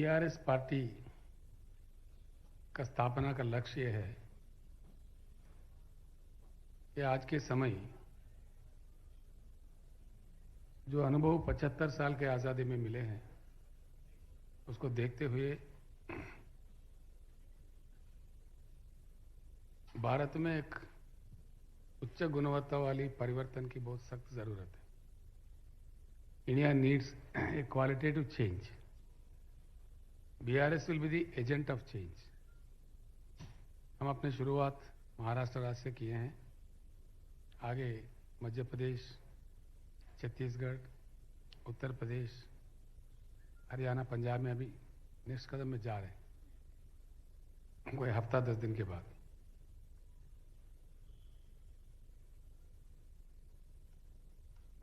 BRS party का स्थापना का लक्ष्य यह है कि आज के समय जो अनुभव 75 साल के आज़ादी में मिले हैं उसको देखते हुए भारत में एक उच्च गुणवत्ता वाली परिवर्तन की बहुत सख्त जरूरत है। India needs a qualitative change. BRS will be the agent of change. हम अपने शुरुआत महाराष्ट्र राज्य से किए हैं, आगे मध्य प्रदेश, छत्तीसगढ़, उत्तर प्रदेश, हरियाणा, पंजाब में अभी नेक्स्ट कदम में जा रहे हैं, कोई हफ्ता 10 दिन के बाद।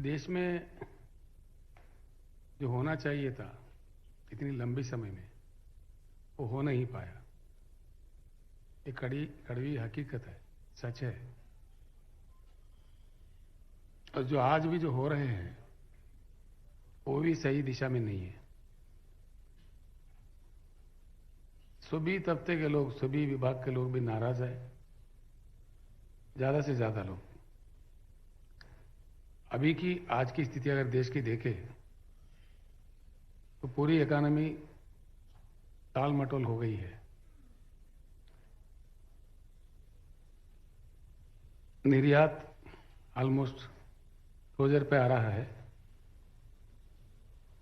देश में जो होना चाहिए था इतनी लंबी समय में वो हो नहीं पाया। ये कड़वी हकीकत है, सच है। और जो आज भी जो हो रहे हैं वो भी सही दिशा में नहीं है। सभी तबके के लोग, सभी विभाग के लोग भी नाराज है, ज्यादा से ज्यादा लोग। अभी की आज की स्थिति अगर देश की देखें तो पूरी इकोनॉमी टाल मटोल हो गई है। निर्यात ऑलमोस्ट क्लोजर पे आ रहा है,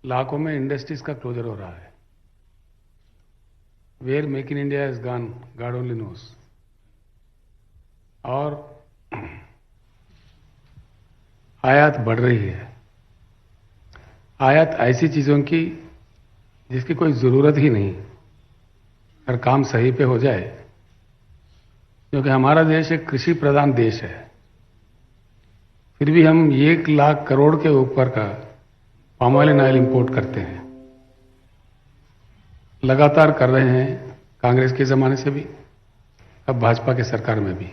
लाखों में इंडस्ट्रीज का क्लोजर हो रहा है। Where make in India is gone, God only knows. और आयात बढ़ रही है। आयात ऐसी चीजों की जिसकी कोई जरूरत ही नहीं, अगर काम सही पे हो जाए, क्योंकि हमारा देश एक कृषि प्रधान देश है, फिर भी हम 1 लाख करोड़ के ऊपर का पाम ऑयल इंपोर्ट करते हैं। लगातार कर रहे हैं, कांग्रेस के जमाने से भी, अब भाजपा के सरकार में भी।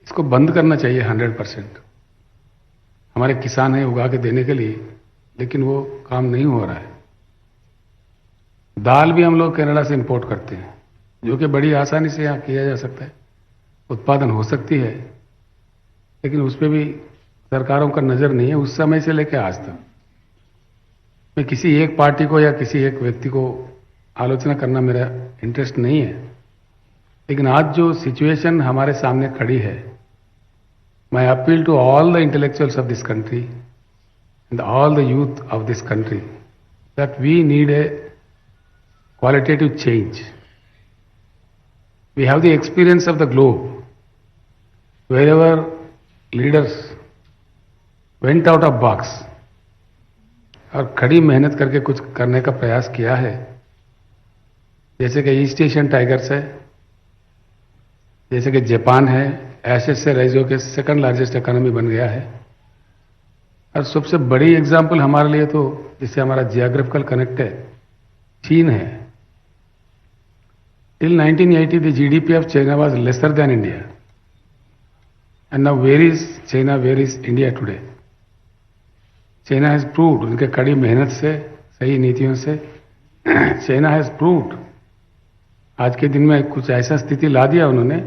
इसको बंद करना चाहिए 100%। हमारे किसान हैं उगा के देने के लिए, लेकिन वो काम नहीं हो रहा है। दाल भी हम लोग कनाडा से इंपोर्ट करते हैं, जो कि बड़ी आसानी से यहाँ किया जा सकता है, उत्पादन हो सकती है, लेकिन उस पर भी सरकारों का नजर नहीं है उस समय से लेकर आज तक। मैं किसी एक पार्टी को या किसी एक व्यक्ति को आलोचना करना मेरा इंटरेस्ट नहीं है, लेकिन आज जो सिचुएशन हमारे सामने खड़ी है, मैं appeal to all the intellectuals of this country and all the youth of this country that we need a qualitative change. We have the experience of the globe. Wherever leaders went out of box और खड़ी मेहनत करके कुछ करने का प्रयास किया है, जैसे कि ईस्ट एशियन टाइगर्स है, जैसे कि जापान है, एसेस से राइज होकर सेकंड लार्जेस्ट इकोनॉमी बन गया है। और सबसे बड़ी एग्जाम्पल हमारे लिए तो जिससे हमारा जियोग्राफिकल कनेक्ट है, चीन है। Till 1980, the GDP of China was lesser than India. And now where is China, where is India today? China has proved, उनके कड़ी मेहनत से, सही नीतियों से, China has proved, आज के दिन में कुछ ऐसा स्थिति ला दिया उन्होंने,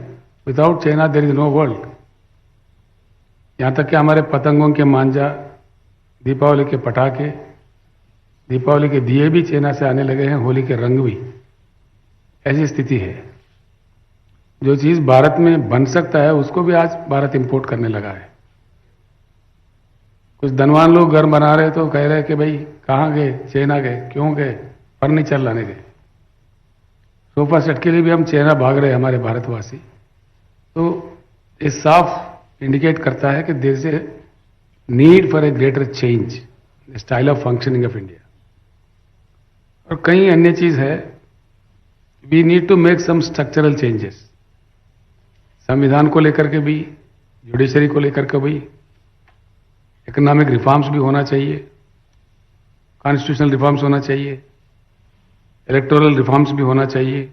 without China there is no world. यहां तक कि हमारे पतंगों के मांझा, दीपावली के पटाखे, दीपावली के दिए भी चाइना से आने लगे हैं, होली के रंग भी। ऐसी स्थिति है। जो चीज भारत में बन सकता है उसको भी आज भारत इंपोर्ट करने लगा है। कुछ धनवान लोग घर बना रहे तो कह रहे कि भाई कहां गए, चाइना गए, क्यों गए, फर्नीचर लाने गए। सोफा सेट के लिए भी हम चाइना भाग रहे हैं हमारे भारतवासी। तो ये साफ इंडिकेट करता है कि there is a need for a greater change style of functioning of India. और कई अन्य चीज है, we need to make some structural changes. संविधान को लेकर के भी, जुडिशरी को लेकर के भी, इकोनॉमिक रिफॉर्म्स भी होना चाहिए, कॉन्स्टिट्यूशनल रिफॉर्म्स होना चाहिए, इलेक्टोरल रिफॉर्म्स भी होना चाहिए,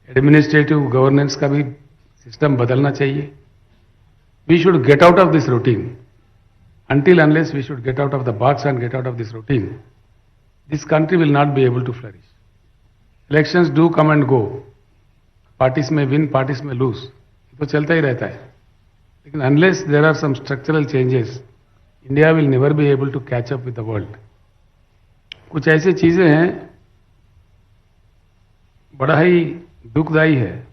एडमिनिस्ट्रेटिव गवर्नेंस का भी सिस्टम बदलना चाहिए। We should get out of this routine. Until unless we should get out of the box and get out of this routine, this country will not be able to flourish. Elections do come and go. Parties may win, parties may lose. ये तो चलता ही रहता है. लेकिन unless there are some structural changes, India will never be able to catch up with the world. कुछ ऐसी चीजें हैं, बड़ा ही दुखदायी है.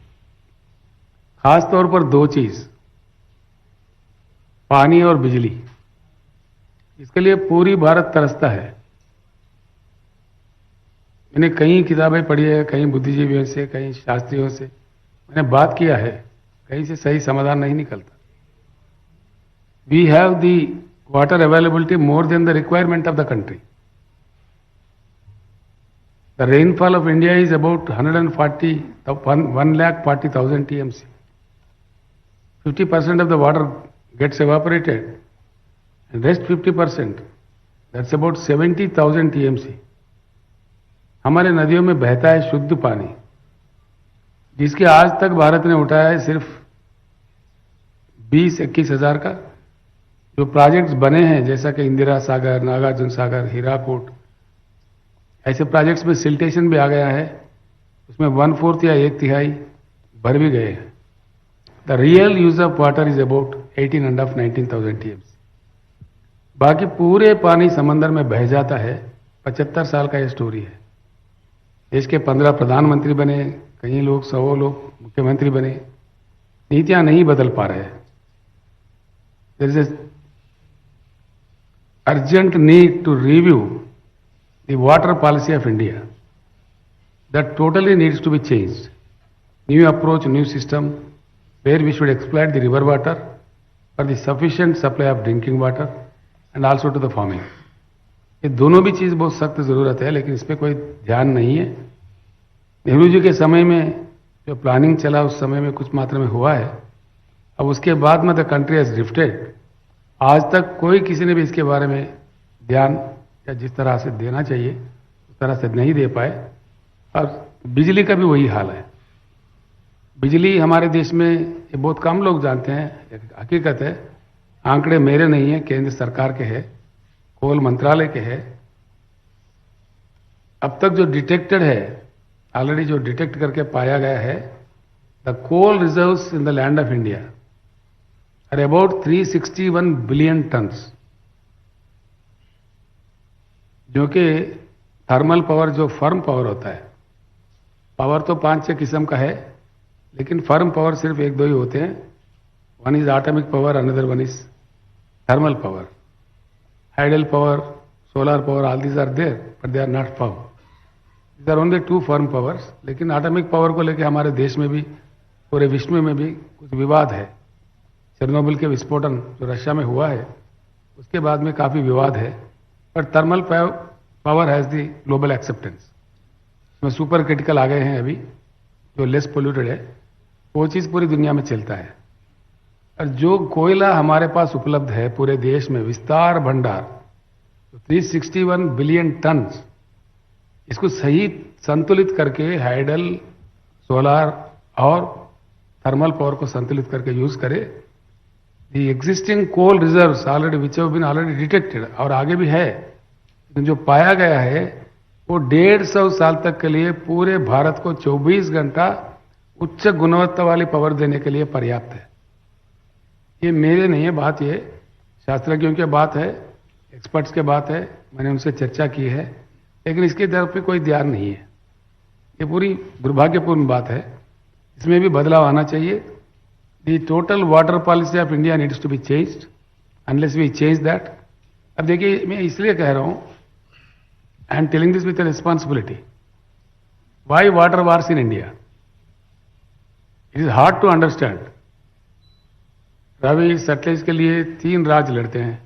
खास तौर पर दो चीज, पानी और बिजली. इसके लिए पूरी भारत तरसता है. मैंने कई किताबें पढ़ी है, कई बुद्धिजीवियों से, कई शास्त्रियों से मैंने बात किया है, कहीं से सही समाधान नहीं निकलता. We have the water availability more than the requirement of the country. The rainfall of India is about 140,000 TMC. 50% of the water gets evaporated, and rest 50%, that's about 70,000 TMC. हमारे नदियों में बहता है शुद्ध पानी, जिसके आज तक भारत ने उठाया है सिर्फ 20-21 हजार का. जो प्रोजेक्ट्स बने हैं जैसा कि इंदिरा सागर, नागार्जुन सागर, हीराकोट, ऐसे प्रोजेक्ट्स में सिल्टेशन भी आ गया है. उसमें 1/4 या 1/3 भर भी गए हैं. The real use of water is about 18,500-19,000 TMC. बाकी पूरे पानी समंदर में बह जाता है. 75 साल का यह स्टोरी है. देश के 15 प्रधानमंत्री बने, कई लोग 100 लोग मुख्यमंत्री बने, नीतियां नहीं बदल पा रहे हैं. There is a urgent need to review the water policy of India. That totally needs to be changed. New approach, new system, where we should exploit the river water for the sufficient supply of drinking water and also to the farming. ये दोनों भी चीज बहुत सख्त जरूरत है, लेकिन इस पर कोई ध्यान नहीं है. नेहरू जी के समय में जो प्लानिंग चला उस समय में कुछ मात्रा में हुआ है. अब उसके बाद में द कंट्री हैज ड्रिफ्टेड. आज तक कोई किसी ने भी इसके बारे में ध्यान या जिस तरह से देना चाहिए उस तरह से नहीं दे पाए. और बिजली का भी वही हाल है. बिजली हमारे देश में ये बहुत कम लोग जानते हैं, एक हकीकत है. आंकड़े मेरे नहीं है, केंद्र सरकार के हैं, कोल मंत्रालय के हैं. अब तक जो डिटेक्टेड है, ऑलरेडी जो डिटेक्ट करके पाया गया है, the coal reserves in the land of India are about 361 billion tons. जो कि थर्मल पावर, जो फर्म पावर होता है, पावर तो 5-6 किस्म का है, लेकिन फर्म पावर सिर्फ 1-2 ही होते हैं. One is atomic power, another one is thermal power. Hydel power, solar power, all these are there, but they are not power. These are only 2 firm powers. लेकिन एटॉमिक पावर को लेकर हमारे देश में भी, पूरे विश्व में भी कुछ विवाद है. चेरनोबिल के विस्फोटन जो रशिया में हुआ है, उसके बाद में काफी विवाद है. पर thermal power has the global acceptance. इसमें सुपर क्रिटिकल आ गए हैं अभी, जो लेस पोल्यूटेड है, वो चीज पूरी दुनिया में चलता है. और जो कोयला हमारे पास उपलब्ध है पूरे देश में, विस्तार भंडार, 361 बिलियन टन, इसको सही संतुलित करके हाइडल, सोलर और थर्मल पावर को संतुलित करके यूज करे. The existing coal reserves already which have been already detected, और आगे भी है, लेकिन जो पाया गया है वो 150 साल तक के लिए पूरे भारत को 24 घंटा उच्च गुणवत्ता वाली पावर देने के लिए पर्याप्त है. ये मेरे नहीं है बात, ये शास्त्रज्ञों की बात है, एक्सपर्ट्स की बात है. मैंने उनसे चर्चा की है, लेकिन इसकी तरफ पे कोई ध्यान नहीं है. ये पूरी दुर्भाग्यपूर्ण बात है. इसमें भी बदलाव आना चाहिए. The total water policy of India needs to be changed. Unless we change that. अब देखिए, मैं इसलिए कह रहा हूं, I am telling this with a responsibility. Why water wars in India? It is hard to understand. Ravi सतलेज के लिए 3 राज्य लड़ते हैं,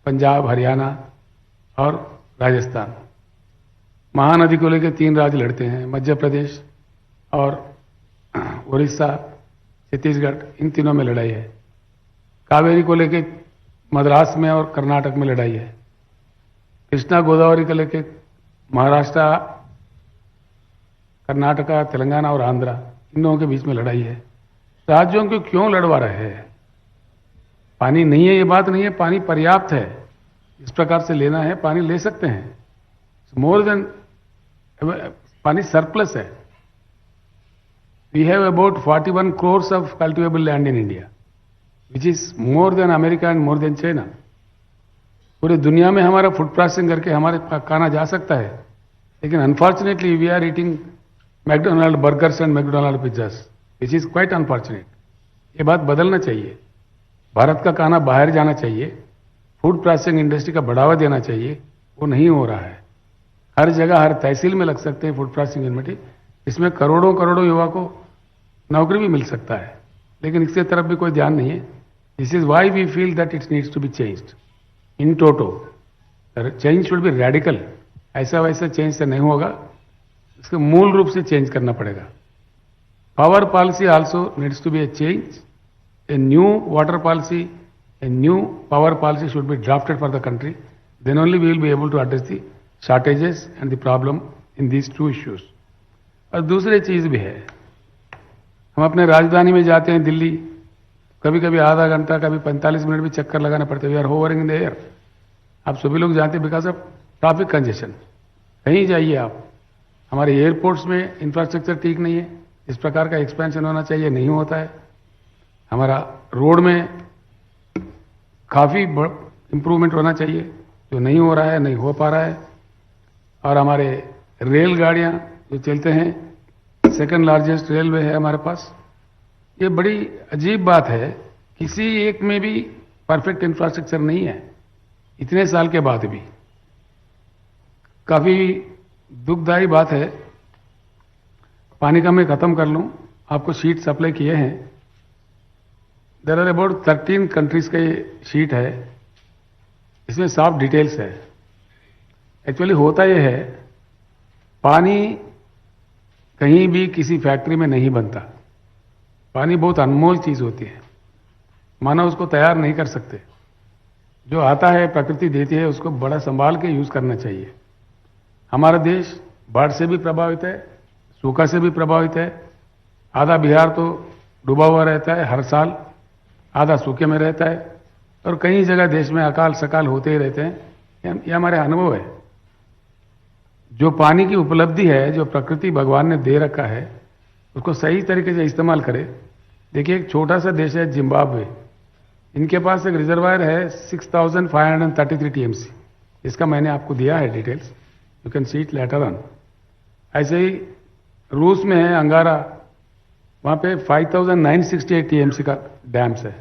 पंजाब, हरियाणा और राजस्थान. महानदी को लेकर 3 राज्य लड़ते हैं, मध्य प्रदेश और उड़ीसा, छत्तीसगढ़. इन तीनों में लड़ाई है. कावेरी को लेकर मद्रास में और कर्नाटक में लड़ाई है. कृष्णा गोदावरी को लेके महाराष्ट्र, कर्नाटका, तेलंगाना और आंध्रा, इन लोगों के बीच में लड़ाई है. राज्यों को क्यों लड़वा रहे हैं? पानी नहीं है ये बात नहीं है, पानी पर्याप्त है. इस प्रकार से लेना है, पानी ले सकते हैं. मोर देन पानी सरप्लस है. We have about 41 crores of cultivable land in India, which is more than America and more than China. पूरी दुनिया में हमारा फूड प्रोसेसिंग करके हमारे खाना जा सकता है, लेकिन unfortunately we are eating McDonald burgers and McDonald pizzas, which is quite unfortunate. ये बात बदलना चाहिए. भारत का खाना बाहर जाना चाहिए, फूड प्रोसेसिंग इंडस्ट्री का बढ़ावा देना चाहिए. वो नहीं हो रहा है. हर जगह हर तहसील में लग सकते हैं फूड प्रोसेसिंग यूनिट. इसमें करोड़ों करोड़ों युवा को नौकरी भी मिल सकता है, लेकिन इसके तरफ भी कोई ध्यान नहीं है. This is why we feel that it needs to be changed in toto. Change should be radical. ऐसा वैसा चेंज से नहीं होगा, इसको मूल रूप से चेंज करना पड़ेगा. Power policy also needs to be a change. A new water policy, a new power policy should be drafted for the country. Then only we will be able to address the shortages and the problem in these two issues. और दूसरी चीज भी है, हम अपने राजधानी में जाते हैं दिल्ली, कभी कभी आधा घंटा कभी 45 मिनट भी चक्कर लगाना पड़ता है. We are hovering in the air. आप सभी लोग जानते हैं बिकॉज ऑफ ट्रैफिक कंजेशन. कहीं जाइए आप, हमारे एयरपोर्ट्स में इंफ्रास्ट्रक्चर ठीक नहीं है. इस प्रकार का एक्सपेंशन होना चाहिए, नहीं होता है. हमारा रोड में काफी इंप्रूवमेंट होना चाहिए, जो नहीं हो रहा है, नहीं हो पा रहा है. और हमारे रेलगाड़ियां जो चलते हैं, सेकंड लार्जेस्ट रेलवे है हमारे पास. ये बड़ी अजीब बात है, किसी एक में भी परफेक्ट इंफ्रास्ट्रक्चर नहीं है इतने साल के बाद भी. काफी दुखदायी बात है. पानी का मैं खत्म कर लूं, आपको शीट सप्लाई किए हैं. देयर आर अबाउट 13 कंट्रीज का ये शीट है. इसमें साफ डिटेल्स है. एक्चुअली होता यह है, पानी कहीं भी किसी फैक्ट्री में नहीं बनता. पानी बहुत अनमोल चीज होती है, मानव उसको तैयार नहीं कर सकते. जो आता है प्रकृति देती है, उसको बड़ा संभाल के यूज करना चाहिए. हमारा देश बाढ़ से भी प्रभावित है, सूखा से भी प्रभावित है. आधा बिहार तो डूबा हुआ रहता है हर साल, आधा सूखे में रहता है. और कई जगह देश में अकाल सकाल होते ही रहते हैं. ये हमारे अनुभव है. जो पानी की उपलब्धि है, जो प्रकृति भगवान ने दे रखा है, उसको सही तरीके से इस्तेमाल करें. देखिए, एक छोटा सा देश है जिम्बाब्वे. इनके पास एक रिजर्वायर है 6533 TMC. इसका मैंने आपको दिया है details, you can see it later on. ऐसे ही रूस में है अंगारा, वहां पे 5968 TMC का डैम्स है.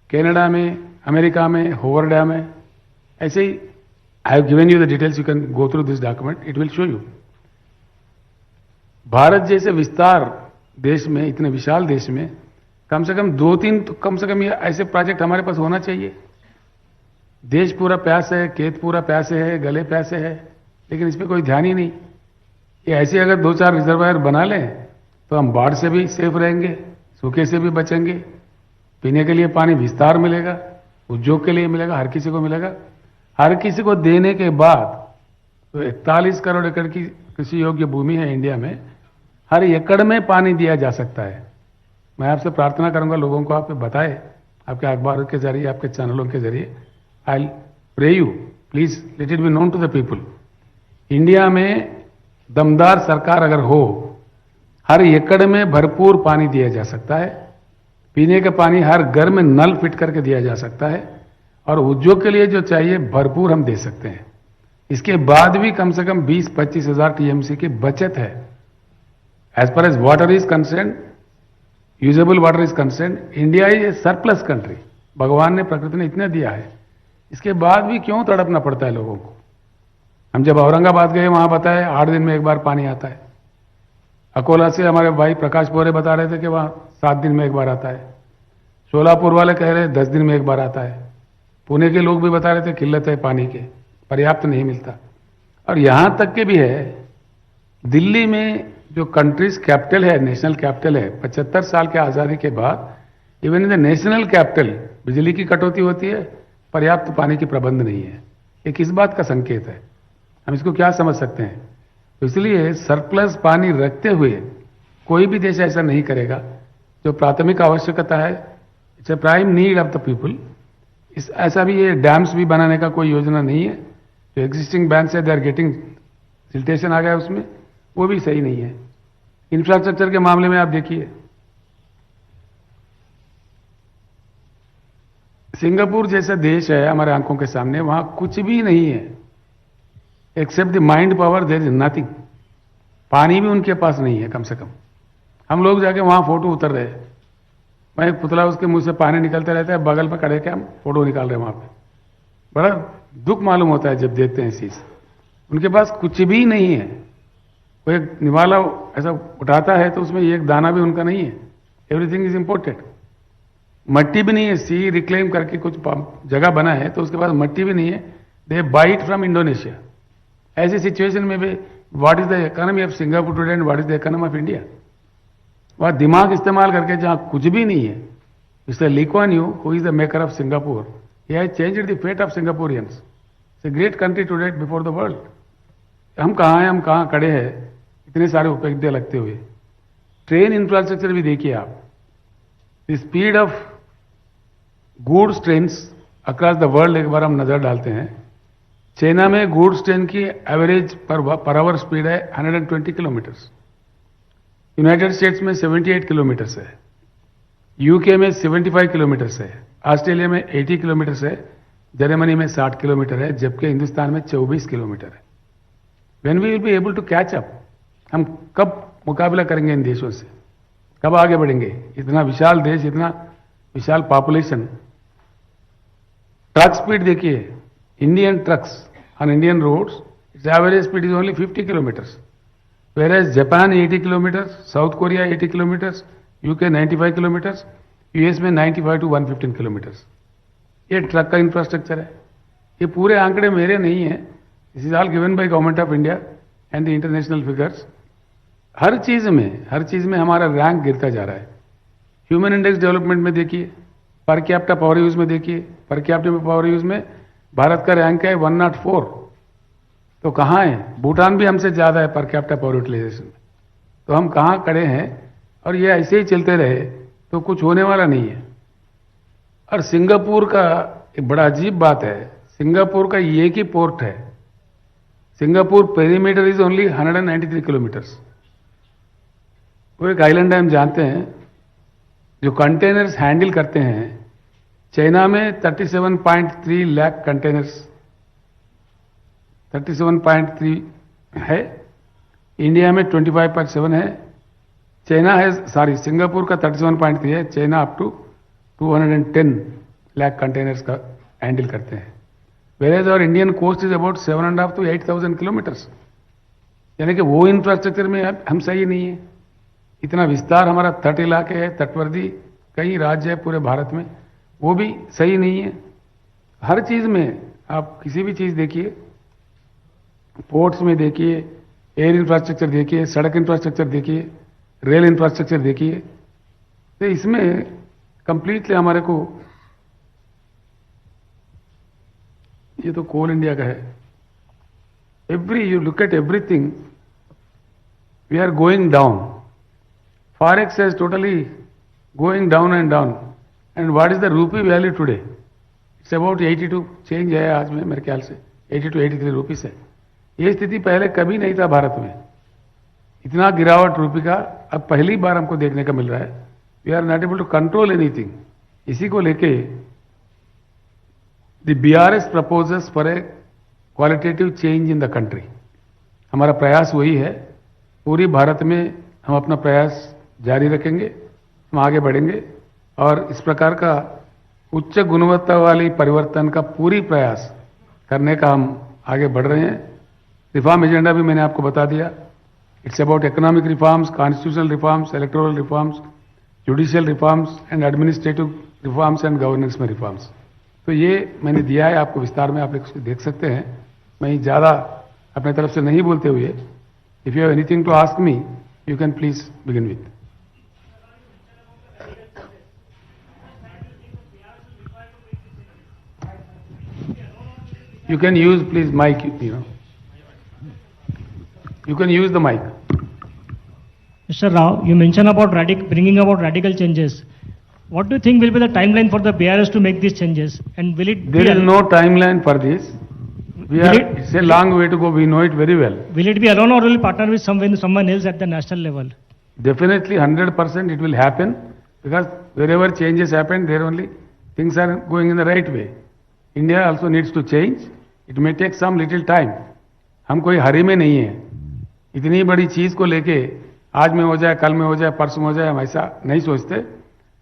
कनाडा में, अमेरिका में होवर डैम है. ऐसे ही I have given you the details. You can go through this document. It will show you. Bharat जैसे विस्तार देश में, इतने विशाल देश में, कम से कम 2-3 तो कम से कम ये ऐसे प्रोजेक्ट हमारे पास होना चाहिए. देश पूरा प्यासे है, खेत पूरा प्यासे है, गले प्यासे है, लेकिन इस पर कोई ध्यान ही नहीं. ये ऐसे अगर 2-4 रिजर्वायर बना लें तो हम बाढ़ से भी सेफ रहेंगे, सूखे से भी बचेंगे. पीने के लिए पानी विस्तार मिलेगा, उद्योग के लिए मिलेगा, हर किसी को मिलेगा. हर किसी को देने के बाद तो 41 करोड़ एकड़ की कृषि योग्य भूमि है इंडिया में, हर एकड़ में पानी दिया जा सकता है. मैं आपसे प्रार्थना करूंगा, लोगों को आप बताएं, आपके अखबारों के जरिए, आपके चैनलों के जरिए. I pray you, please let it be known to the people. India में दमदार सरकार अगर हो, हर एकड़ में भरपूर पानी दिया जा सकता है. पीने का पानी हर घर में नल फिट करके दिया जा सकता है, और उद्योग के लिए जो चाहिए भरपूर हम दे सकते हैं. इसके बाद भी कम से कम 20-25 हजार TMC की बचत है. As far as water is concern, usable water is concern, India is a surplus country. भगवान ने, प्रकृति ने इतने दिया है, इसके बाद भी क्यों तड़पना पड़ता है लोगों को. हम जब औरंगाबाद गए, वहां बताए 8 दिन में एक बार पानी आता है. अकोला से हमारे भाई प्रकाश बोरे बता रहे थे कि वहां 7 दिन में एक बार आता है. सोलापुर वाले कह रहे 10 दिन में एक बार आता है. पुणे के लोग भी बता रहे थे किल्लत है पानी के, पर्याप्त नहीं मिलता. और यहां तक के भी है, दिल्ली में जो कंट्रीज कैपिटल है, नेशनल कैपिटल है, 75 साल के आजादी के बाद even in the national capital बिजली की कटौती होती है, पर्याप्त पानी की प्रबंध नहीं है. ये किस बात का संकेत है? हम इसको क्या समझ सकते हैं? तो इसलिए सरप्लस पानी रखते हुए कोई भी देश ऐसा नहीं करेगा. जो प्राथमिक आवश्यकता है, it's a prime need of the people. ऐसा भी ये डैम्स भी बनाने का कोई योजना नहीं है. जो एग्जिस्टिंग बैंक्स है, दे आर गेटिंग सिल्टेशन आ गया उसमें, वो भी सही नहीं है। इंफ्रास्ट्रक्चर के मामले में आप देखिए, सिंगापुर जैसा देश है हमारे आंखों के सामने, वहां कुछ भी नहीं है except the mind power, there is nothing. पानी भी उनके पास नहीं है कम से कम। हम लोग जाके वहां फोटो उतर रहे हैं, मैं एक पुतला, उसके मुंह से पानी निकलते रहता है, बगल में खड़े के हम फोटो निकाल रहे हैं वहां पे। बड़ा दुख मालूम होता है जब देखते हैं इस चीज। उनके पास कुछ भी नहीं है। कोई एक निवाला ऐसा उठाता है तो उसमें एक दाना भी उनका नहीं है, एवरीथिंग इज इम्पोर्टेड। मट्टी भी नहीं है, सी रिक्लेम करके कुछ जगह बना है तो उसके पास मट्टी भी नहीं है, दे बाइट फ्रॉम इंडोनेशिया। ऐसी सिचुएशन में भी what is the economy of Singapore today and what is the economy of India? वह दिमाग इस्तेमाल करके जहां कुछ भी नहीं है, mister Lee Kuan Yew, who is the maker of Singapore, he has changed the fate of Singaporeans. It's a great country today before the world. हम कहाँ हैं, हम कहाँ खड़े हैं इतने सारे उपलब्धियां लगते हुए। ट्रेन इंफ्रास्ट्रक्चर भी देखिए आप, the speed of goods trains across the world एक बार हम नजर डालते हैं। चाइना में गुड्स ट्रेन की एवरेज पर आवर स्पीड है 120 किलोमीटर्स, यूनाइटेड स्टेट्स में 78 किलोमीटर्स है, यूके में 75 किलोमीटर्स है, ऑस्ट्रेलिया में 80 किलोमीटर्स है, जर्मनी में 60 किलोमीटर है, जबकि हिंदुस्तान में 24 किलोमीटर है। When we will be able to catch up? हम कब मुकाबला करेंगे इन देशों से, कब आगे बढ़ेंगे? इतना विशाल देश, इतना विशाल पॉपुलेशन। ट्रक स्पीड देखिए, Indian trucks on Indian roads, its average speed is only 50 kilometres, whereas Japan 80 kilometres, South Korea 80 kilometres, UK 95 kilometres, US में 95 to 115 किलोमीटर्स। ये ट्रक का इंफ्रास्ट्रक्चर है। ये पूरे आंकड़े मेरे नहीं है, this is all given by government of India and the international figures. हर चीज में हमारा रैंक गिरता जा रहा है। ह्यूमन इंडेक्स डेवलपमेंट में देखिए, पर कैपिटा पावर यूज में देखिए, पर कैपिटा पावर यूज में भारत का रैंक है 104। तो कहाँ है? भूटान भी हमसे ज्यादा है पर कैपिटा पावर यूटिलाइजेशन में। तो हम कहाँ खड़े हैं? और ये ऐसे ही चलते रहे तो कुछ होने वाला नहीं है। और सिंगापुर का एक बड़ा अजीब बात है, सिंगापुर का एक ही पोर्ट है। Singapore perimeter is only 193 kilometres. वो एक आइलैंड है, हम जानते हैं। जो कंटेनर्स हैंडल करते हैं, चाइना में 37.3 लाख कंटेनर्स, 37.3 है, इंडिया में 25.7 है। चाइना है, सॉरी, सिंगापुर का 37.3 है, China up to 210 lakh containers का हैंडल करते हैं। वेरेज और Indian coast is about 7.5 to 8,000 kilometres. यानी कि वो इंफ्रास्ट्रक्चर में हम सही नहीं है। इतना विस्तार हमारा तट इलाके है, तटवर्ती कई राज्य है पूरे भारत में, वो भी सही नहीं है। हर चीज में आप किसी भी चीज देखिए, पोर्ट्स में देखिए, एयर इंफ्रास्ट्रक्चर देखिए, सड़क इंफ्रास्ट्रक्चर देखिए, रेल इंफ्रास्ट्रक्चर देखिए, तो इसमें कंप्लीटली हमारे को, ये तो कोल इंडिया का है, you look at everything, we are going down. Forex is totally going down and down. And what is the rupee value today? It's about 82 change है आज में, मेरे ख्याल से 80 to 83 रुपीस है। ये स्थिति पहले कभी नहीं था भारत में। इतना गिरावट रुपये का अब पहली बार हमको देखने का मिल रहा है। We are not able to control anything. इसी को लेके the BRS proposals for a qualitative change in the country. हमारा प्रयास वही है। पूरी भारत में हम अपना प्रयास जारी रखेंगे, हम आगे बढ़ेंगे और इस प्रकार का उच्च गुणवत्ता वाली परिवर्तन का पूरी प्रयास करने का हम आगे बढ़ रहे हैं। रिफॉर्म एजेंडा भी मैंने आपको बता दिया। It's about economic reforms, constitutional reforms, electoral reforms, judicial reforms and administrative reforms and governance में रिफॉर्म्स। तो ये मैंने दिया है आपको विस्तार में, आप देख सकते हैं। मैं ज्यादा अपने तरफ से नहीं बोलते हुए, if you have anything to ask me, you can please begin with. You can use please mic, you know. You can use the mic. Mr. Rao, you mentioned about bringing about radical changes. What do you think will be the timeline for the BRS to make these changes? And will it There is no timeline for this. We are, it's a long way to go. We know it very well. Will it be alone or will it partner with someone else at the national level? Definitely 100% it will happen because wherever changes happen, there only things are going in the right way. India also needs to change. It may take some little time. हम कोई हरी में नहीं है. इतनी बड़ी चीज को लेके आज में हो जाए, कल में हो जाए, परसों में हो जाए, हम ऐसा नहीं सोचते.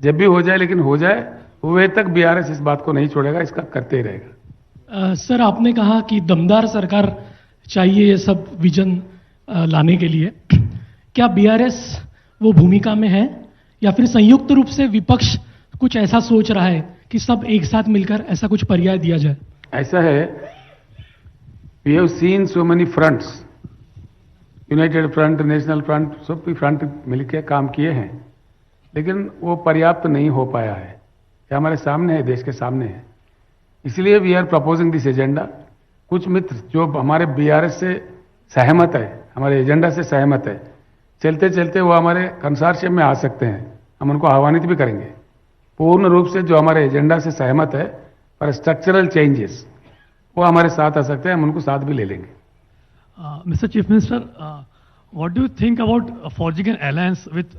जब भी हो जाए, लेकिन हो जाए, हुए तक बीआरएस इस बात को नहीं छोड़ेगा, इसका करते ही रहेगा. सर, आपने कहा कि दमदार सरकार चाहिए ये सब विजन लाने के लिए. क्या बीआरएस वो भूमिका में है या फिर संयुक्त रूप से विपक्ष कुछ ऐसा सोच रहा है कि सब एक साथ मिलकर ऐसा कुछ पर्याय दिया जाए? ऐसा है, we have seen so many fronts, united front, national front, सब भी फ्रंट मिलकर काम किए हैं, लेकिन वो पर्याप्त नहीं हो पाया है. ये हमारे सामने है, देश के सामने है. इसलिए we are proposing this agenda. कुछ मित्र जो हमारे बीआरएस से सहमत है, हमारे एजेंडा से सहमत है, चलते चलते वो हमारे कंसोर्शियम में आ सकते हैं. हम उनको आह्वानित भी करेंगे. पूर्ण रूप से जो हमारे एजेंडा से सहमत है पर स्ट्रक्चरल चेंजेस, वो हमारे साथ आ सकते हैं. हम उनको साथ भी ले लेंगे. Mr. Chief Minister, what do you think about forging an alliance with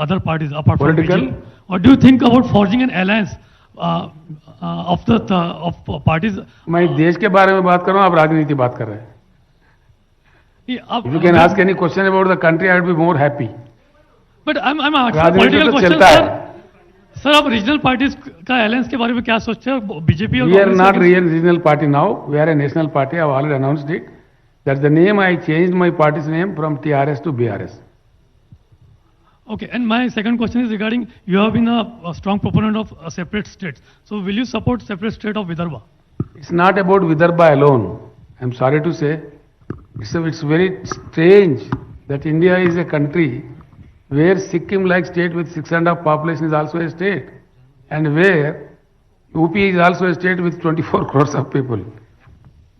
other parties apart from Political? BJP? What do you think about forging an alliance of parties? मैं देश के बारे में बात कर रहा हूँ, आप राजनीति बात कर रहे हैं. If you can ask any question about the country, I would be more happy. But I'm asking राजनीति political तो question, चलता sir. है. सर, आप रीजनल पार्टीज का अलायंस के बारे में क्या सोचते हैं? बीजेपी और We are कांग्रेस not के- regional party now. We are a national party. I have already announced it. That's the name I changed my party's name from TRS to BRS. Okay, and my second question is regarding, you have been a strong proponent of separate states. So will you support separate state of Vidarbha? It's not about Vidarbha alone. I'm sorry to say. It's very strange that India is a country where Sikkim-like state with 6.5 population is also a state, and where UP is also a state with 24 crores of people.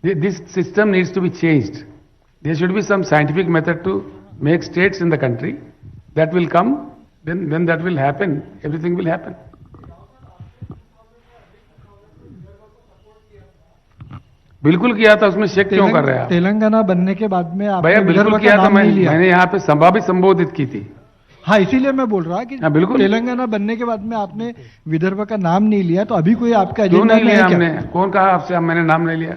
This system needs to be changed. There should be some scientific method to make states in the country. That will come, then that will happen. Everything will happen. बिल्कुल किया था, उसमें shake क्यों कर रहे हैं आप? तेलंगाना बनने के बाद में आपने भैया विदर्भ बिल्कुल का किया था. नाम नहीं लिया. मैंने यहाँ पे सभा भी संबोधित की थी. हाँ, इसीलिए मैं बोल रहा कि हाँ, बिल्कुल. तेलंगाना बनने के बाद में आपने विदर्भ का नाम नहीं लिया, तो अभी कोई आपका क्यों एजेंडा नहीं में लिया है हमने? क्या? कौन कहा आपसे मैंने नाम नहीं लिया?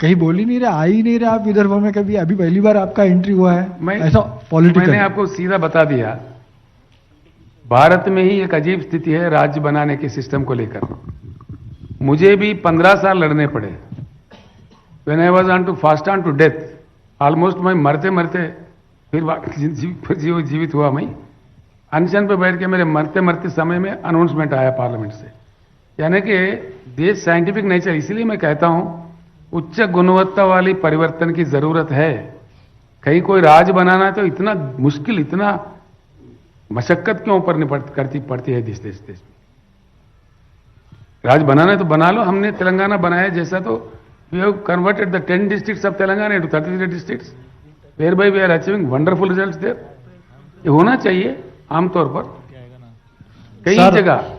कहीं बोल ही नहीं रहे, आ ही नहीं रहे आप विदर्भ में कभी. अभी पहली बार आपका एंट्री हुआ है. मैं ऐसा पॉलिटिकल. मैंने आपको सीधा बता दिया. भारत में ही एक अजीब स्थिति है राज्य बनाने के सिस्टम को लेकर. मुझे भी 15 साल लड़ने पड़े. When I was on to fast on to death, almost मैं मरते मरते फिर जीवित हुआ. मैं अनशन पे बैठ के मेरे मरते मरते समय में अनाउंसमेंट आया पार्लियामेंट से. यानी कि देश साइंटिफिक नहीं चल. इसीलिए मैं कहता हूं उच्च गुणवत्ता वाली परिवर्तन की जरूरत है. कहीं कोई राज बनाना है तो इतना मुश्किल, इतना मशक्कत क्यों करती पड़ती है देश में. राज बनाना है तो बना लो. हमने तेलंगाना बनाया जैसा, तो we have converted the 10 districts of Telangana into 33 districts, whereby we are achieving wonderful results there. ये होना चाहिए आमतौर पर कई जगह.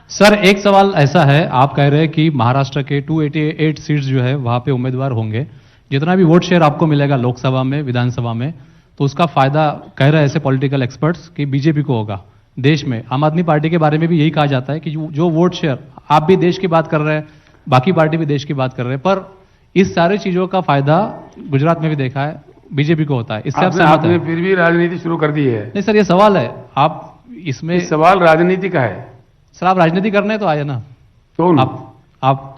सर, एक सवाल ऐसा है, आप कह रहे हैं कि महाराष्ट्र के 288 सीट्स जो है वहां पे उम्मीदवार होंगे. जितना भी वोट शेयर आपको मिलेगा लोकसभा में, विधानसभा में, तो उसका फायदा कह रहे हैं ऐसे पॉलिटिकल एक्सपर्ट्स कि बीजेपी को होगा. देश में आम आदमी पार्टी के बारे में भी यही कहा जाता है कि जो वोट शेयर, आप भी देश की बात कर रहे हैं, बाकी पार्टी भी देश की बात कर रहे हैं, पर इस सारे चीजों का फायदा गुजरात में भी देखा है बीजेपी को होता है. इससे आप सहमत आपने हैं? फिर भी राजनीति शुरू कर दी है. नहीं सर, ये सवाल है. आप इसमें सवाल राजनीति का है. सर, आप राजनीति करने तो आए ना. कौन? आप